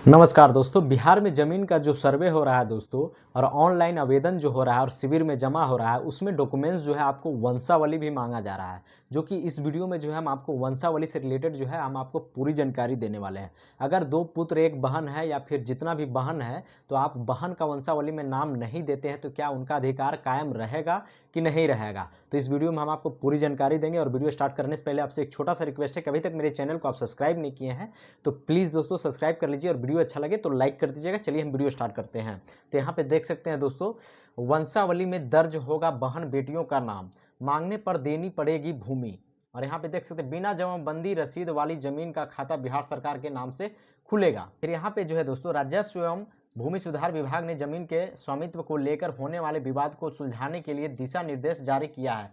नमस्कार दोस्तों, बिहार में ज़मीन का जो सर्वे हो रहा है दोस्तों और ऑनलाइन आवेदन जो हो रहा है और शिविर में जमा हो रहा है, उसमें डॉक्यूमेंट्स जो है आपको वंशावली भी मांगा जा रहा है। जो कि इस वीडियो में जो है हम आपको वंशावली से रिलेटेड जो है हम आपको पूरी जानकारी देने वाले हैं। अगर 2 पुत्र 1 बहन है या फिर जितना भी बहन है, तो आप बहन का वंशावली में नाम नहीं देते हैं तो क्या उनका अधिकार कायम रहेगा कि नहीं रहेगा? तो इस वीडियो में हम आपको पूरी जानकारी देंगे। और वीडियो स्टार्ट करने से पहले आपसे एक छोटा-सा रिक्वेस्ट है कि अभी तक मेरे चैनल को आप सब्सक्राइब नहीं किए हैं, तो प्लीज़ दोस्तों सब्सक्राइब कर लीजिए और वीडियो अच्छा लगे तो लाइक कर दीजिएगा। चलिए हम वीडियो स्टार्ट करते हैं। तो यहाँ पे देख सकते हैं दोस्तों, वंशावली में दर्ज होगा बहन बेटियों का नाम, मांगने पर देनी पड़ेगी भूमि। और यहाँ पे देख सकते हैं बिना जमाबंदी रसीद वाली जमीन का खाता बिहार सरकार के नाम से खुलेगा। फिर यहाँ पे जो है दोस्तों, राजस्व एवं भूमि सुधार विभाग ने जमीन के स्वामित्व को लेकर होने वाले विवाद को सुलझाने के लिए दिशा निर्देश जारी किया है।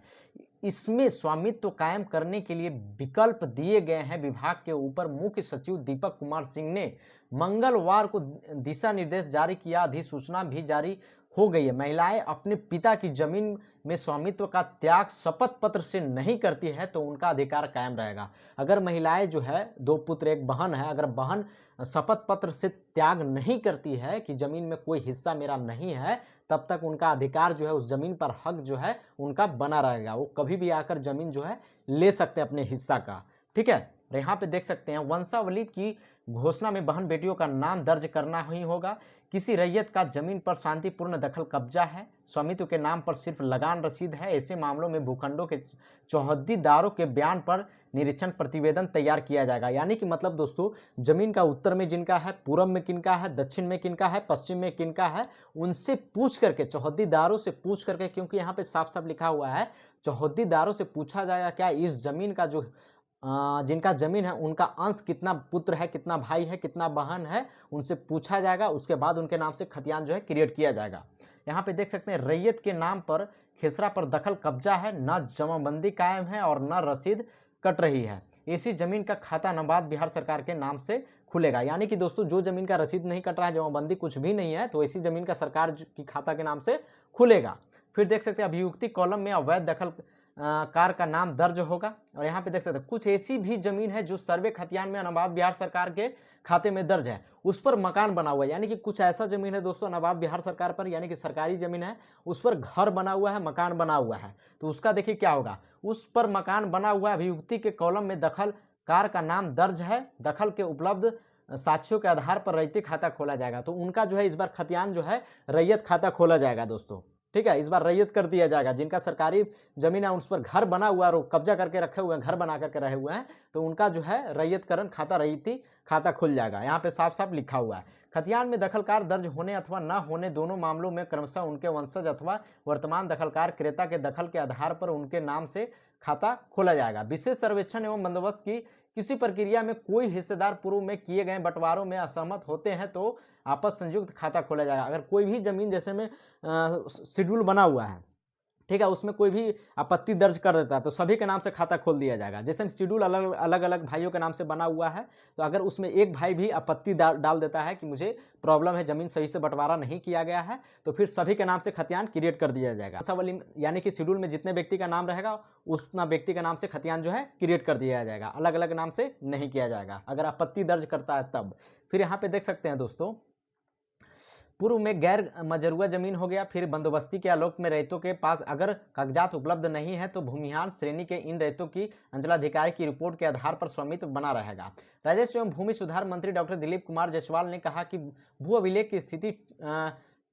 इसमें स्वामित्व कायम करने के लिए विकल्प दिए गए हैं। विभाग के ऊपर मुख्य सचिव दीपक कुमार सिंह ने मंगलवार को दिशा निर्देश जारी किया। अधिसूचना भी जारी हो गई है। महिलाएं अपने पिता की जमीन में स्वामित्व का त्याग शपथ पत्र से नहीं करती है तो उनका अधिकार कायम रहेगा। अगर महिलाएं जो है 2 पुत्र 1 बहन है, अगर बहन शपथ पत्र से त्याग नहीं करती है कि जमीन में कोई हिस्सा मेरा नहीं है, तब तक उनका अधिकार जो है उस जमीन पर हक जो है उनका बना रहेगा। वो कभी भी आकर जमीन जो है ले सकते हैं अपने हिस्सा का। ठीक है। और यहाँ पे देख सकते हैं वंशावली की घोषणा में बहन बेटियों का नाम दर्ज करना ही होगा। किसी रैयत का जमीन पर शांतिपूर्ण दखल कब्जा है, स्वामित्व के नाम पर सिर्फ लगान रसीद है, ऐसे मामलों में भूखंडों के चौहद्दीदारों के बयान पर निरीक्षण प्रतिवेदन तैयार किया जाएगा। यानी कि मतलब दोस्तों, जमीन का उत्तर में जिनका है, पूर्व में किनका है, दक्षिण में किनका है, पश्चिम में किनका है, उनसे पूछ करके, चौहद्दीदारों से पूछ करके, क्योंकि यहाँ पे साफ साफ लिखा हुआ है चौहद्दीदारों से पूछा जाएगा क्या इस जमीन का जो जिनका जमीन है उनका अंश कितना पुत्र है, कितना भाई है, कितना बहन है, उनसे पूछा जाएगा। उसके बाद उनके नाम से खतियान जो है क्रिएट किया जाएगा। यहाँ पे देख सकते हैं रैयत के नाम पर खेसरा पर दखल कब्जा है, न जमाबंदी कायम है और न रसीद कट रही है। ऐसी जमीन का खाता नबाद बिहार सरकार के नाम से खुलेगा। यानी कि दोस्तों, जो जमीन का रसीद नहीं कट रहा है, जमाबंदी कुछ भी नहीं है, तो ऐसी जमीन का सरकार की खाता के नाम से खुलेगा। फिर देख सकते हैं अभियुक्ति कॉलम में अवैध दखल कार का नाम दर्ज होगा। और यहाँ पे देख सकते हैं कुछ ऐसी भी जमीन है जो सर्वे खतियान में नबाद बिहार सरकार के खाते में दर्ज है, उस पर मकान बना हुआ है। यानी कि कुछ ऐसा जमीन है दोस्तों नबाद बिहार सरकार पर, यानी कि सरकारी जमीन है, उस पर घर बना हुआ है, मकान बना हुआ है, तो उसका देखिए क्या होगा। उस पर मकान बना हुआ अभियुक्ति के कॉलम में दखल कार का नाम दर्ज है, दखल के उपलब्ध साक्ष्यों के आधार पर रैयती खाता खोला जाएगा। तो उनका जो है इस बार खतियान जो है रैयत खाता खोला जाएगा दोस्तों। ठीक है, इस बार रैयत कर दिया जाएगा। जिनका सरकारी जमीन है उस पर घर बना हुआ है और कब्जा करके रखे हुए हैं, घर बना करके रहे हुए हैं, तो उनका जो है रैयतकरण खाता, रैयती खाता खुल जाएगा। यहाँ पे साफ साफ लिखा हुआ है। खतियान में दखलकार दर्ज होने अथवा न होने दोनों मामलों में क्रमशः उनके वंशज अथवा वर्तमान दखलकार क्रेता के दखल के आधार पर उनके नाम से खाता खोला जाएगा। विशेष सर्वेक्षण एवं बंदोबस्त की किसी प्रक्रिया में कोई हिस्सेदार पूर्व में किए गए बंटवारों में असहमत होते हैं तो आपस संयुक्त खाता खोला जाएगा। अगर कोई भी जमीन जैसे में शेड्यूल बना हुआ है, ठीक है, उसमें कोई भी आपत्ति दर्ज कर देता है तो सभी के नाम से खाता खोल दिया जाएगा। जैसे शेड्यूल अलग अलग भाइयों के नाम से बना हुआ है, तो अगर उसमें एक भाई भी आपत्ति डाल देता है कि मुझे प्रॉब्लम है, जमीन सही से बंटवारा नहीं किया गया है, तो फिर सभी के नाम से खतियान क्रिएट कर दिया जाएगा। वंशावली यानी कि शेड्यूल में जितने व्यक्ति का नाम रहेगा उतना व्यक्ति के नाम से खतियान जो है क्रिएट कर दिया जाएगा, अलग अलग नाम से नहीं किया जाएगा अगर आपत्ति दर्ज करता है तब। फिर यहाँ पे देख सकते हैं दोस्तों, पूर्व में गैर मजरूआ जमीन हो गया। फिर बंदोबस्ती के आलोक में रैयतों के पास अगर कागजात उपलब्ध नहीं है तो भूमिहार श्रेणी के इन रैयतों की अंचलाधिकारी की रिपोर्ट के आधार पर स्वामित्व बना रहेगा। राजस्व एवं भूमि सुधार मंत्री डॉक्टर दिलीप कुमार जायसवाल ने कहा कि भू अभिलेख की स्थिति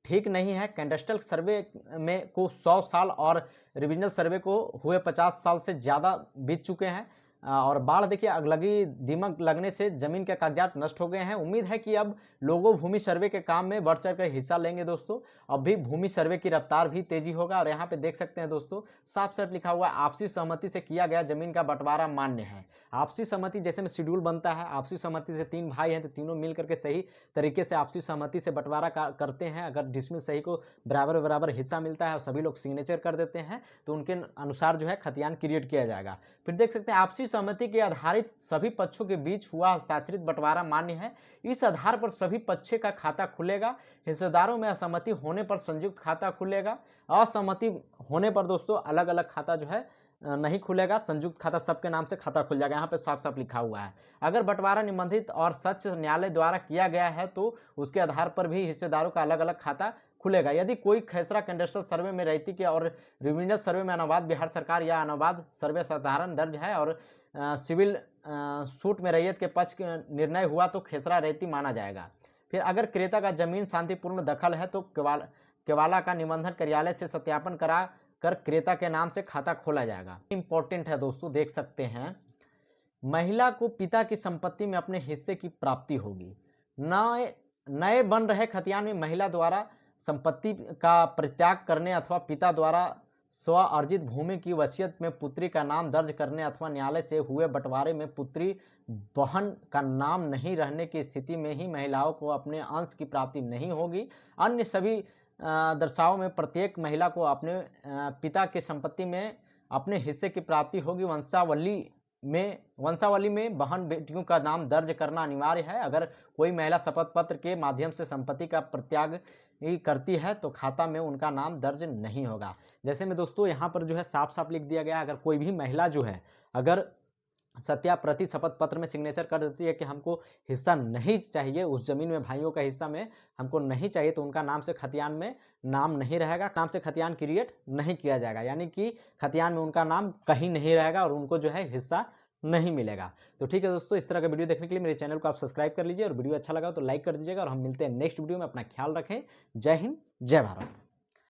ठीक नहीं है। कैडेस्ट्रल सर्वे में को 100 साल और रिविजनल सर्वे को हुए 50 साल से ज़्यादा बीत चुके हैं। और बाढ़ देखिए, अगलगी, दीमक लगने से जमीन के कागजात नष्ट हो गए हैं। उम्मीद है कि अब लोगों भूमि सर्वे के काम में बढ़ चढ़कर हिस्सा लेंगे दोस्तों। अब भी भूमि सर्वे की रफ्तार भी तेजी होगा। और यहाँ पे देख सकते हैं दोस्तों, साफ साफ लिखा हुआ है आपसी सहमति से किया गया जमीन का बंटवारा मान्य है। आपसी सहमति जैसे में शेड्यूल बनता है, आपसी सहमति से 3 भाई हैं तो तीनों मिल करके सही तरीके से आपसी सहमति से बंटवारा करते हैं। अगर जिसमें सही को बराबर बराबर हिस्सा मिलता है और सभी लोग सिग्नेचर कर देते हैं तो उनके अनुसार जो है खतियान क्रिएट किया जाएगा। फिर देख सकते हैं आपसी सहमति के आधारित सभी पक्षों के बीच हुआ हस्ताक्षरित बंटवारा मान्य है। इस आधार पर सभी पक्षों का खाता खुलेगा। हिस्सेदारों में असहमति होने पर संयुक्त खाता खुलेगा। असहमति होने पर दोस्तों अलग अलग खाता जो है नहीं खुलेगा, संयुक्त खाता सबके नाम से खाता खुल जाएगा। यहाँ पे साफ साफ लिखा हुआ है। अगर बंटवारा निबंधित और सच न्यायालय द्वारा किया गया है तो उसके आधार पर भी हिस्सेदारों का अलग अलग खाता खुलेगा। यदि कोई खेसरा कैडेस्ट्रल सर्वे में रहती के और रिविजनल सर्वे में अनुवाद बिहार सरकार या अनुवाद सर्वे साधारण दर्ज है और सिविल सूट में रैयत के पक्ष निर्णय हुआ तो खेसरा रहती माना जाएगा। फिर अगर क्रेता का जमीन शांतिपूर्ण दखल है तो केवाला का निबंधन कार्यालय से सत्यापन करा कर क्रेता के नाम से खाता खोला जाएगा। इंपॉर्टेंट है दोस्तों, देख सकते हैं, महिला को पिता की संपत्ति में अपने हिस्से की प्राप्ति होगी। नए बन रहे खतियान में महिला द्वारा संपत्ति का परित्याग करने अथवा पिता द्वारा स्व अर्जित भूमि की वसीयत में पुत्री का नाम दर्ज करने अथवा न्यायालय से हुए बंटवारे में पुत्री बहन का नाम नहीं रहने की स्थिति में ही महिलाओं को अपने अंश की प्राप्ति नहीं होगी। अन्य सभी दर्शाओं में प्रत्येक महिला को अपने पिता की संपत्ति में अपने हिस्से की प्राप्ति होगी। वंशावली में बहन बेटियों का नाम दर्ज करना अनिवार्य है। अगर कोई महिला शपथ पत्र के माध्यम से संपत्ति का परित्याग करती है तो खाता में उनका नाम दर्ज नहीं होगा। जैसे में दोस्तों यहाँ पर जो है साफ साफ लिख दिया गया, अगर कोई भी महिला जो है अगर सत्याप्रति शपथ पत्र में सिग्नेचर कर देती है कि हमको हिस्सा नहीं चाहिए, उस जमीन में भाइयों का हिस्सा में हमको नहीं चाहिए, तो उनका नाम से खतियान में नाम नहीं रहेगा, नाम से खतियान क्रिएट नहीं किया जाएगा, यानी कि खतियान में उनका नाम कहीं नहीं रहेगा और उनको जो है हिस्सा नहीं मिलेगा। तो ठीक है दोस्तों, इस तरह का वीडियो देखने के लिए मेरे चैनल को आप सब्सक्राइब कर लीजिए और वीडियो अच्छा लगा तो लाइक कर दीजिएगा और हम मिलते हैं नेक्स्ट वीडियो में। अपना ख्याल रखें। जय हिंद, जय भारत।